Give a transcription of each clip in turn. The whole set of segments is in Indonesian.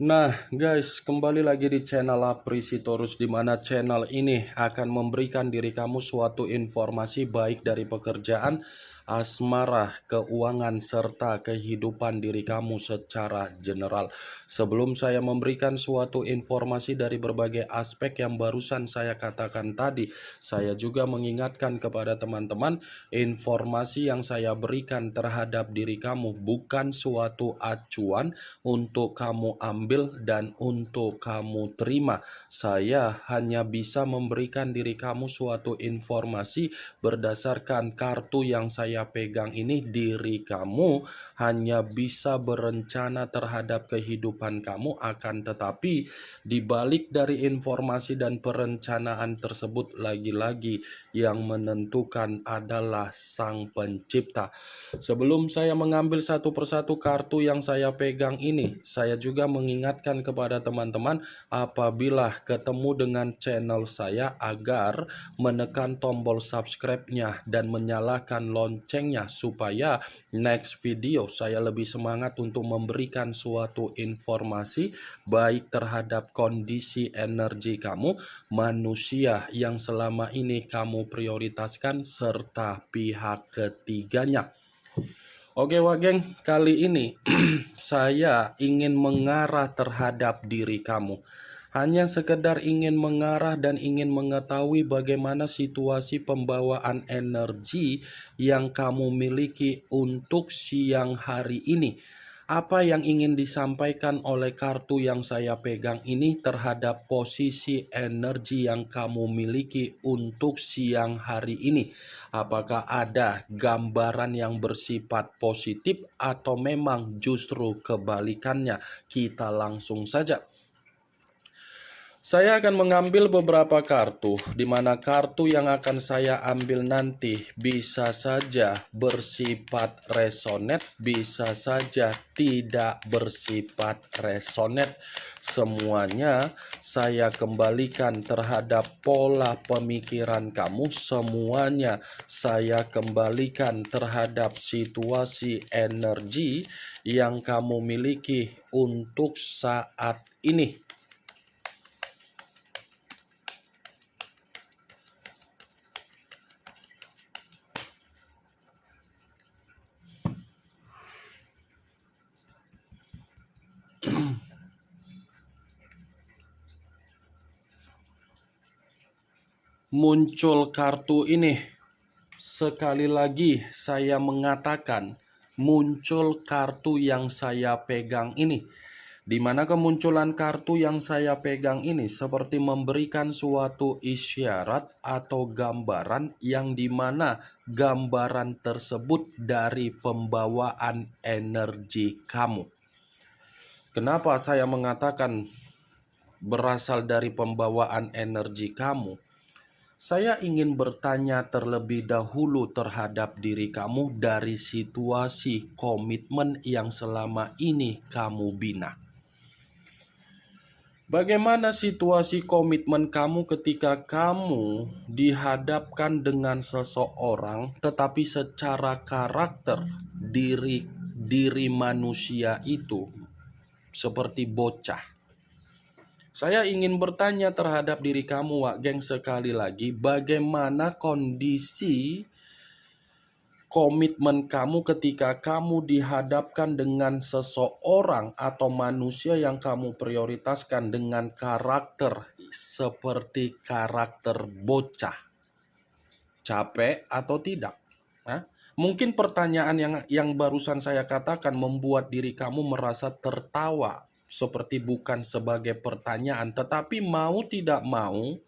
Nah, guys, kembali lagi di channel Aprisitorus, di mana channel ini akan memberikan diri kamu suatu informasi baik dari pekerjaan, asmara, keuangan, serta kehidupan diri kamu secara general. Sebelum saya memberikan suatu informasi dari berbagai aspek yang barusan saya katakan tadi, saya juga mengingatkan kepada teman-teman, informasi yang saya berikan terhadap diri kamu bukan suatu acuan untuk kamu ambil dan untuk kamu terima. Saya hanya bisa memberikan diri kamu suatu informasi berdasarkan kartu yang saya pegang ini. Diri kamu hanya bisa berencana terhadap kehidupan kamu, akan tetapi dibalik dari informasi dan perencanaan tersebut, lagi-lagi yang menentukan adalah Sang Pencipta. Sebelum saya mengambil satu persatu kartu yang saya pegang ini, saya juga mengingatkan kepada teman-teman apabila ketemu dengan channel saya agar menekan tombol subscribe-nya dan menyalakan loncengnya supaya next video saya lebih semangat untuk memberikan suatu informasi baik terhadap kondisi energi kamu, manusia yang selama ini kamu prioritaskan, serta pihak ketiganya. Oke Wak Geng, kali ini saya ingin mengarah terhadap diri kamu. Hanya sekedar ingin mengarah dan ingin mengetahui bagaimana situasi pembawaan energi yang kamu miliki untuk siang hari ini. Apa yang ingin disampaikan oleh kartu yang saya pegang ini terhadap posisi energi yang kamu miliki untuk siang hari ini? Apakah ada gambaran yang bersifat positif atau memang justru kebalikannya? Kita langsung saja. Saya akan mengambil beberapa kartu, di mana kartu yang akan saya ambil nanti bisa saja bersifat resonet, bisa saja tidak bersifat resonet. Semuanya saya kembalikan terhadap pola pemikiran kamu, semuanya saya kembalikan terhadap situasi energi yang kamu miliki untuk saat ini. Muncul kartu ini, sekali lagi saya mengatakan muncul kartu yang saya pegang ini, di mana kemunculan kartu yang saya pegang ini seperti memberikan suatu isyarat atau gambaran yang dimana gambaran tersebut dari pembawaan energi kamu. Kenapa saya mengatakan berasal dari pembawaan energi kamu? Saya ingin bertanya terlebih dahulu terhadap diri kamu dari situasi komitmen yang selama ini kamu bina. Bagaimana situasi komitmen kamu ketika kamu dihadapkan dengan seseorang, tetapi secara karakter diri manusia itu seperti bocah? Saya ingin bertanya terhadap diri kamu, Wak Geng, sekali lagi, bagaimana kondisi komitmen kamu ketika kamu dihadapkan dengan seseorang atau manusia yang kamu prioritaskan dengan karakter seperti karakter bocah? Capek atau tidak? Hah? Mungkin pertanyaan yang barusan saya katakan membuat diri kamu merasa tertawa, seperti bukan sebagai pertanyaan, tetapi mau tidak mau,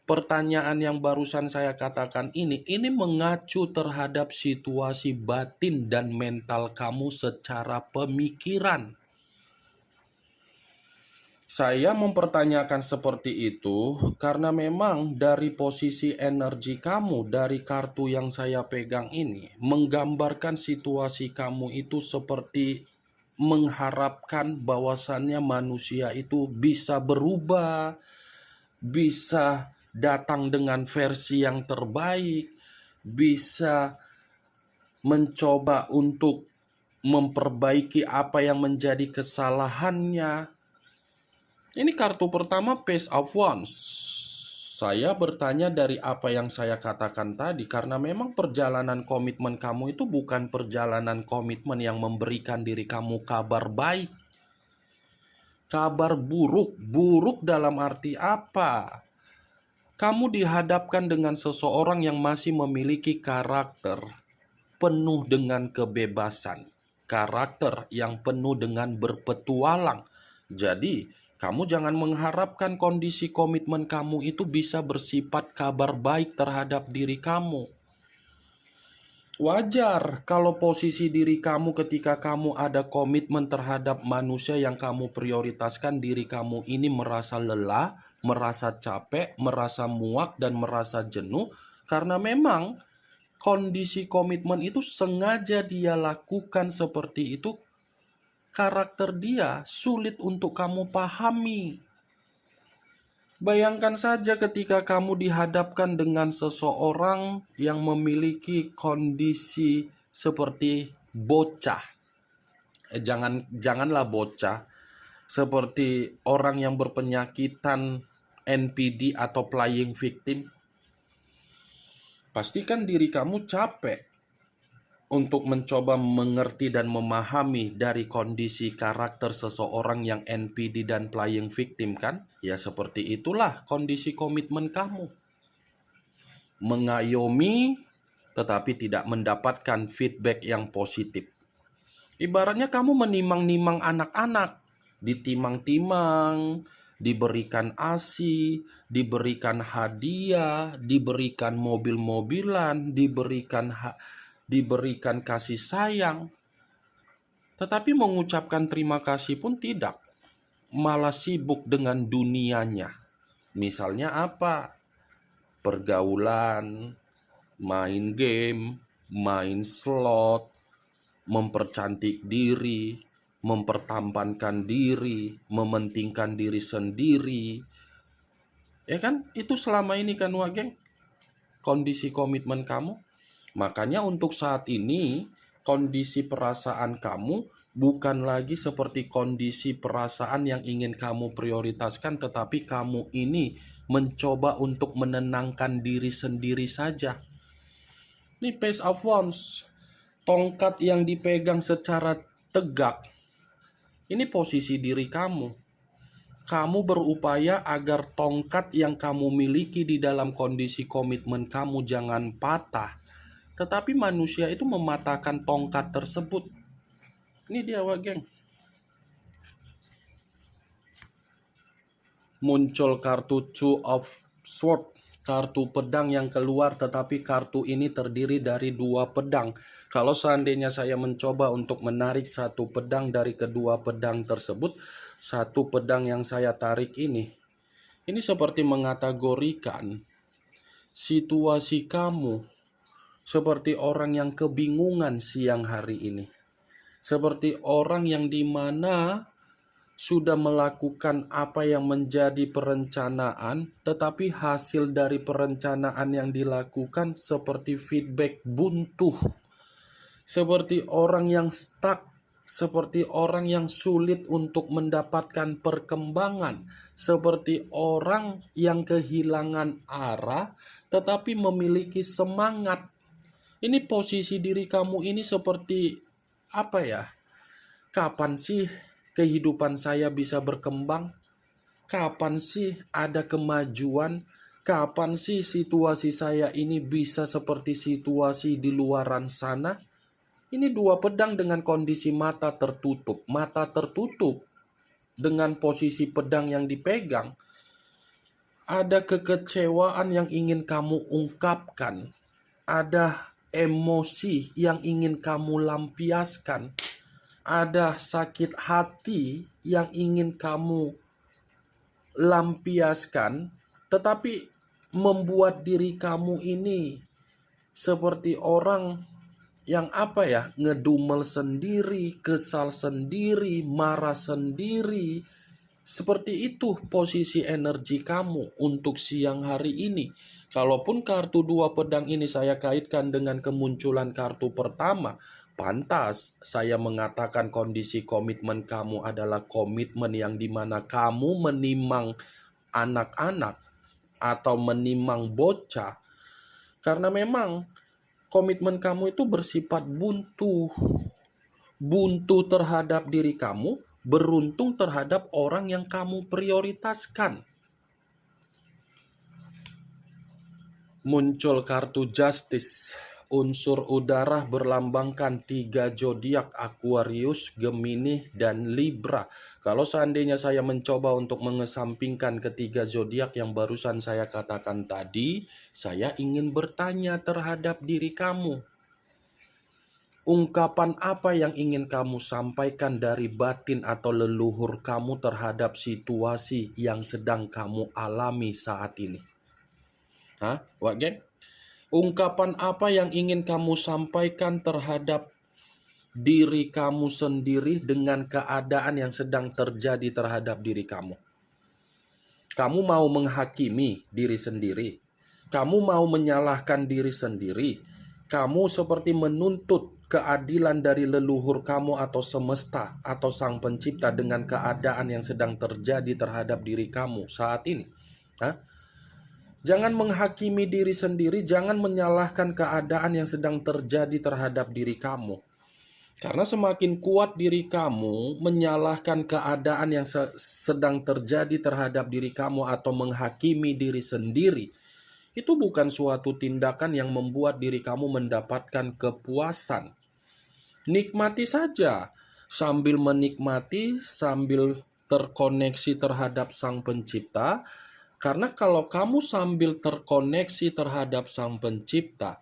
pertanyaan yang barusan saya katakan ini mengacu terhadap situasi batin dan mental kamu secara pemikiran. Saya mempertanyakan seperti itu karena memang dari posisi energi kamu, dari kartu yang saya pegang ini, menggambarkan situasi kamu itu seperti mengharapkan bahwasannya manusia itu bisa berubah, bisa datang dengan versi yang terbaik, bisa mencoba untuk memperbaiki apa yang menjadi kesalahannya. Ini kartu pertama, Page of Wands. Saya bertanya dari apa yang saya katakan tadi, karena memang perjalanan komitmen kamu itu bukan perjalanan komitmen yang memberikan diri kamu kabar baik. Kabar buruk. Buruk dalam arti apa? Kamu dihadapkan dengan seseorang yang masih memiliki karakter penuh dengan kebebasan. Karakter yang penuh dengan berpetualang. Jadi, kamu jangan mengharapkan kondisi komitmen kamu itu bisa bersifat kabar baik terhadap diri kamu. Wajar kalau posisi diri kamu ketika kamu ada komitmen terhadap manusia yang kamu prioritaskan, diri kamu ini merasa lelah, merasa capek, merasa muak, dan merasa jenuh. Karena memang kondisi komitmen itu sengaja dia lakukan seperti itu. Karakter dia sulit untuk kamu pahami. Bayangkan saja ketika kamu dihadapkan dengan seseorang yang memiliki kondisi seperti bocah. Janganlah bocah, seperti orang yang berpenyakitan NPD atau playing victim. Pastikan diri kamu capek untuk mencoba mengerti dan memahami dari kondisi karakter seseorang yang NPD dan playing victim, kan? Ya seperti itulah kondisi komitmen kamu. Mengayomi tetapi tidak mendapatkan feedback yang positif. Ibaratnya kamu menimang-nimang anak-anak, ditimang-timang, diberikan ASI, diberikan hadiah, diberikan mobil-mobilan, diberikan kasih sayang, tetapi mengucapkan terima kasih pun tidak, malah sibuk dengan dunianya. Misalnya apa? Pergaulan, main game, main slot, mempercantik diri, mempertampankan diri, mementingkan diri sendiri. Ya kan? Itu selama ini kan Wageng, kondisi komitmen kamu. Makanya untuk saat ini, kondisi perasaan kamu bukan lagi seperti kondisi perasaan yang ingin kamu prioritaskan, tetapi kamu ini mencoba untuk menenangkan diri sendiri saja. Ini Page of Wands, tongkat yang dipegang secara tegak. Ini posisi diri kamu. Kamu berupaya agar tongkat yang kamu miliki di dalam kondisi komitmen kamu jangan patah. Tetapi manusia itu mematahkan tongkat tersebut. Ini dia Wageng. Muncul kartu Two of Swords, kartu pedang yang keluar, tetapi kartu ini terdiri dari dua pedang. Kalau seandainya saya mencoba untuk menarik satu pedang dari kedua pedang tersebut, satu pedang yang saya tarik ini seperti mengategorikan situasi kamu seperti orang yang kebingungan siang hari ini. Seperti orang yang dimana sudah melakukan apa yang menjadi perencanaan, tetapi hasil dari perencanaan yang dilakukan seperti feedback buntu. Seperti orang yang stuck, seperti orang yang sulit untuk mendapatkan perkembangan, seperti orang yang kehilangan arah, tetapi memiliki semangat. Ini posisi diri kamu ini seperti apa ya? Kapan sih kehidupan saya bisa berkembang? Kapan sih ada kemajuan? Kapan sih situasi saya ini bisa seperti situasi di luaran sana? Ini dua pedang dengan kondisi mata tertutup. Mata tertutup dengan posisi pedang yang dipegang. Ada kekecewaan yang ingin kamu ungkapkan. Ada emosi yang ingin kamu lampiaskan, ada sakit hati yang ingin kamu lampiaskan, tetapi membuat diri kamu ini seperti orang yang apa ya, ngedumel sendiri, kesal sendiri, marah sendiri. Seperti itu posisi energi kamu untuk siang hari ini. Kalaupun kartu dua pedang ini saya kaitkan dengan kemunculan kartu pertama, Pantas saya mengatakan kondisi komitmen kamu adalah komitmen yang dimana kamu menimang anak-anak atau menimang bocah. Karena memang komitmen kamu itu bersifat buntu. Buntu terhadap diri kamu, beruntung terhadap orang yang kamu prioritaskan. Muncul kartu Justice. Unsur udara berlambangkan 3 zodiak Aquarius, Gemini, dan Libra. Kalau seandainya saya mencoba untuk mengesampingkan ketiga zodiak yang barusan saya katakan tadi, saya ingin bertanya terhadap diri kamu. Ungkapan apa yang ingin kamu sampaikan dari batin atau leluhur kamu terhadap situasi yang sedang kamu alami saat ini? Hah? What, geng? Ungkapan apa yang ingin kamu sampaikan terhadap diri kamu sendiri dengan keadaan yang sedang terjadi terhadap diri kamu? Kamu mau menghakimi diri sendiri? Kamu mau menyalahkan diri sendiri? Kamu seperti menuntut keadilan dari leluhur kamu atau semesta atau sang pencipta dengan keadaan yang sedang terjadi terhadap diri kamu saat ini? Hah? Jangan menghakimi diri sendiri, jangan menyalahkan keadaan yang sedang terjadi terhadap diri kamu. Karena semakin kuat diri kamu menyalahkan keadaan yang sedang terjadi terhadap diri kamu atau menghakimi diri sendiri, itu bukan suatu tindakan yang membuat diri kamu mendapatkan kepuasan. Nikmati saja, sambil menikmati, sambil terkoneksi terhadap Sang Pencipta. Karena kalau kamu sambil terkoneksi terhadap Sang Pencipta,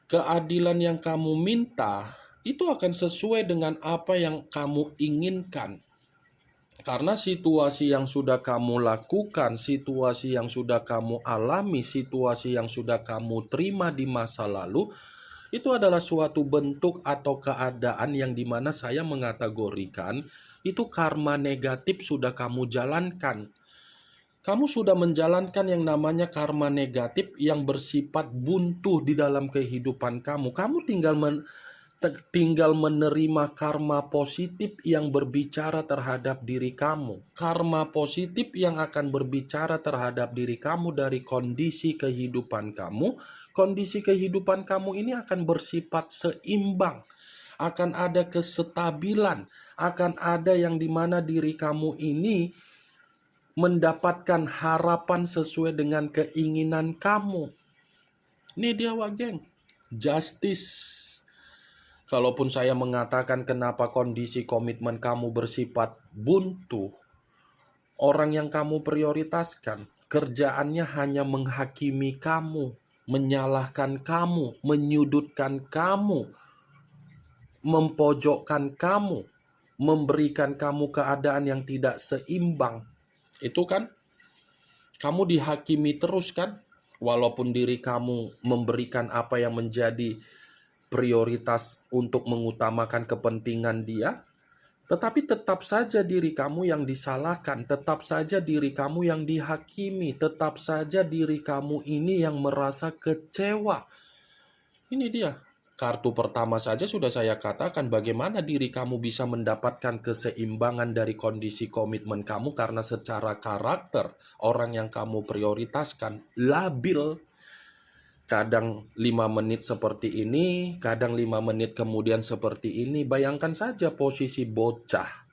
keadilan yang kamu minta itu akan sesuai dengan apa yang kamu inginkan. Karena situasi yang sudah kamu lakukan, situasi yang sudah kamu alami, situasi yang sudah kamu terima di masa lalu, itu adalah suatu bentuk atau keadaan yang dimana saya mengategorikan itu karma negatif sudah kamu jalankan. Kamu sudah menjalankan yang namanya karma negatif yang bersifat buntu di dalam kehidupan kamu. Kamu tinggal menerima karma positif yang berbicara terhadap diri kamu. Karma positif yang akan berbicara terhadap diri kamu dari kondisi kehidupan kamu. Kondisi kehidupan kamu ini akan bersifat seimbang. Akan ada kesestabilan. Akan ada yang dimana diri kamu ini mendapatkan harapan sesuai dengan keinginan kamu. Ini dia, Wak Geng. Justice. Kalaupun saya mengatakan kenapa kondisi komitmen kamu bersifat buntu, orang yang kamu prioritaskan, kerjaannya hanya menghakimi kamu, menyalahkan kamu, menyudutkan kamu, mempojokkan kamu, memberikan kamu keadaan yang tidak seimbang. Itu kan, kamu dihakimi terus kan, walaupun diri kamu memberikan apa yang menjadi prioritas untuk mengutamakan kepentingan dia, tetapi tetap saja diri kamu yang disalahkan, tetap saja diri kamu yang dihakimi, tetap saja diri kamu ini yang merasa kecewa. Ini dia. Kartu pertama saja sudah saya katakan bagaimana diri kamu bisa mendapatkan keseimbangan dari kondisi komitmen kamu karena secara karakter orang yang kamu prioritaskan labil. Kadang 5 menit seperti ini, kadang 5 menit kemudian seperti ini. Bayangkan saja posisi bocah.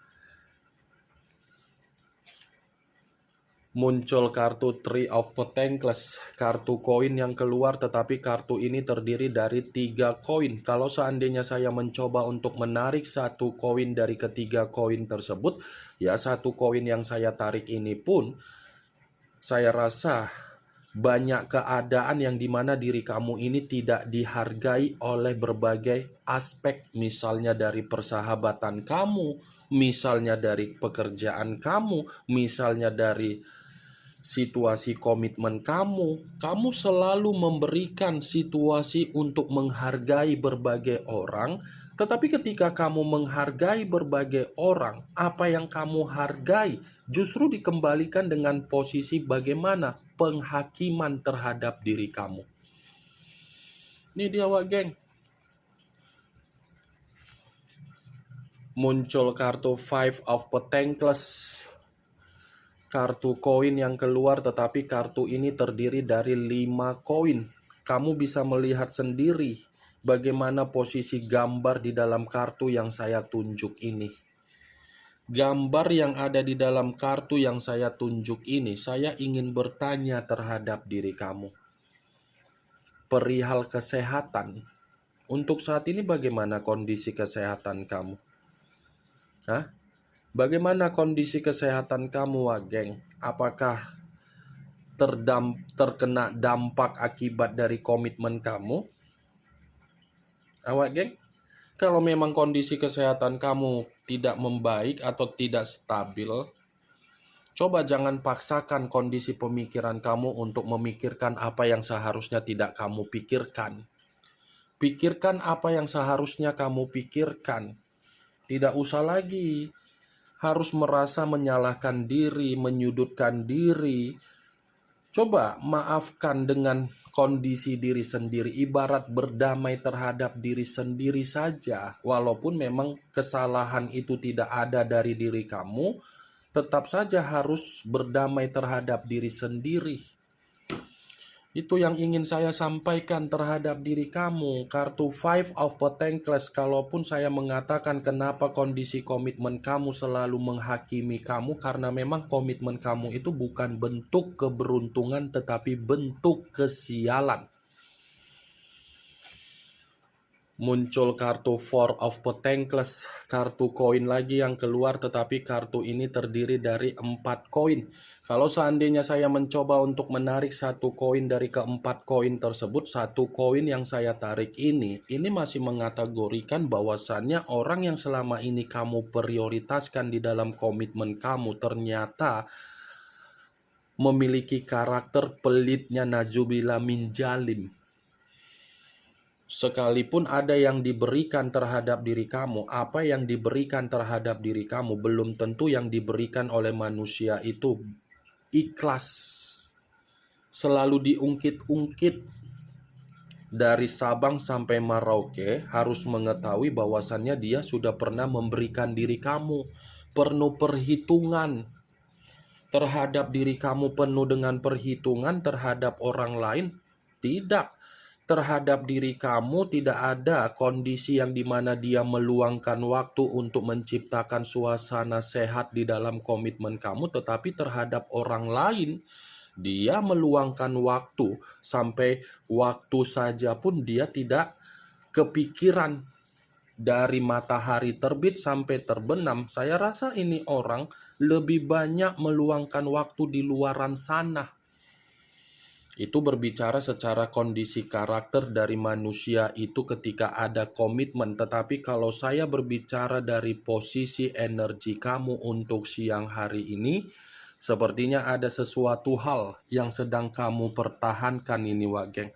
Muncul kartu Three of Pentacles, kartu koin yang keluar, tetapi kartu ini terdiri dari 3 koin. Kalau seandainya saya mencoba untuk menarik satu koin dari ketiga koin tersebut, ya satu koin yang saya tarik ini pun, saya rasa banyak keadaan yang dimana diri kamu ini tidak dihargai oleh berbagai aspek, misalnya dari persahabatan kamu, misalnya dari pekerjaan kamu, misalnya dari situasi komitmen kamu. Kamu selalu memberikan situasi untuk menghargai berbagai orang, tetapi ketika kamu menghargai berbagai orang, apa yang kamu hargai justru dikembalikan dengan posisi bagaimana penghakiman terhadap diri kamu. Ini dia, Wak Geng. Muncul kartu Five of Pentacles. Kartu koin yang keluar, tetapi kartu ini terdiri dari 5 koin. Kamu bisa melihat sendiri bagaimana posisi gambar di dalam kartu yang saya tunjuk ini. Gambar yang ada di dalam kartu yang saya tunjuk ini, saya ingin bertanya terhadap diri kamu. Perihal kesehatan. Untuk saat ini bagaimana kondisi kesehatan kamu? Hah? Bagaimana kondisi kesehatan kamu, Wak Geng? Apakah terkena dampak akibat dari komitmen kamu? Wak Geng? Kalau memang kondisi kesehatan kamu tidak membaik atau tidak stabil, coba jangan paksakan kondisi pemikiran kamu untuk memikirkan apa yang seharusnya tidak kamu pikirkan. Pikirkan apa yang seharusnya kamu pikirkan. Tidak usah lagi harus merasa menyalahkan diri, menyudutkan diri. Coba maafkan dengan kondisi diri sendiri, ibarat berdamai terhadap diri sendiri saja. Walaupun memang kesalahan itu tidak ada dari diri kamu, tetap saja harus berdamai terhadap diri sendiri. Itu yang ingin saya sampaikan terhadap diri kamu. Kartu Five of Pentacles, kalaupun saya mengatakan kenapa kondisi komitmen kamu selalu menghakimi kamu, karena memang komitmen kamu itu bukan bentuk keberuntungan tetapi bentuk kesialan. Muncul kartu Four of Pentacles, kartu koin lagi yang keluar, tetapi kartu ini terdiri dari 4 koin. Kalau seandainya saya mencoba untuk menarik 1 koin dari ke-4 koin tersebut, 1 koin yang saya tarik ini masih mengategorikan bahwasannya orang yang selama ini kamu prioritaskan di dalam komitmen kamu ternyata memiliki karakter pelitnya nazubillah min jalim. Sekalipun ada yang diberikan terhadap diri kamu, apa yang diberikan terhadap diri kamu belum tentu yang diberikan oleh manusia itu ikhlas. Selalu diungkit-ungkit. Dari Sabang sampai Merauke harus mengetahui bahwasannya dia sudah pernah memberikan diri kamu. Penuh perhitungan terhadap diri kamu, penuh dengan perhitungan terhadap orang lain. Tidak. Terhadap diri kamu tidak ada kondisi yang dimana dia meluangkan waktu untuk menciptakan suasana sehat di dalam komitmen kamu, tetapi terhadap orang lain dia meluangkan waktu, sampai waktu saja pun dia tidak kepikiran. Dari matahari terbit sampai terbenam, saya rasa ini orang lebih banyak meluangkan waktu di luaran sana. Itu berbicara secara kondisi karakter dari manusia itu ketika ada komitmen. Tetapi kalau saya berbicara dari posisi energi kamu untuk siang hari ini, sepertinya ada sesuatu hal yang sedang kamu pertahankan ini, Wak Geng.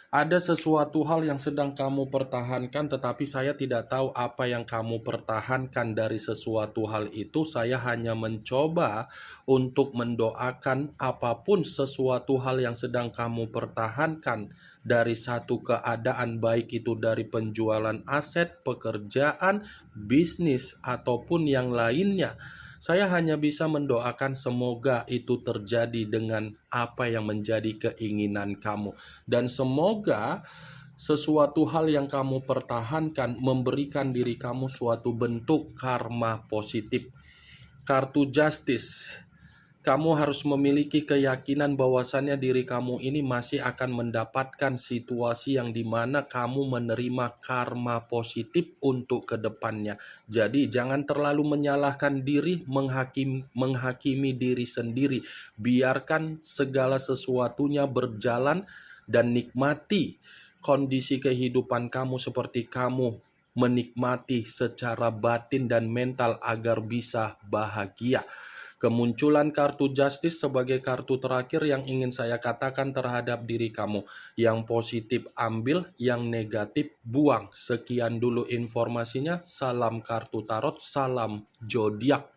Ada sesuatu hal yang sedang kamu pertahankan, tetapi saya tidak tahu apa yang kamu pertahankan dari sesuatu hal itu. Saya hanya mencoba untuk mendoakan apapun sesuatu hal yang sedang kamu pertahankan dari satu keadaan, baik itu dari penjualan aset, pekerjaan, bisnis, ataupun yang lainnya. Saya hanya bisa mendoakan semoga itu terjadi dengan apa yang menjadi keinginan kamu. Dan semoga sesuatu hal yang kamu pertahankan memberikan diri kamu suatu bentuk karma positif. Kartu Justice. Kamu harus memiliki keyakinan bahwasannya diri kamu ini masih akan mendapatkan situasi yang dimana kamu menerima karma positif untuk kedepannya. Jadi jangan terlalu menyalahkan diri, menghakimi diri sendiri. Biarkan segala sesuatunya berjalan dan nikmati kondisi kehidupan kamu seperti kamu menikmati secara batin dan mental agar bisa bahagia. Kemunculan kartu Justice sebagai kartu terakhir yang ingin saya katakan terhadap diri kamu. Yang positif ambil, yang negatif buang. Sekian dulu informasinya. Salam kartu tarot, salam zodiak.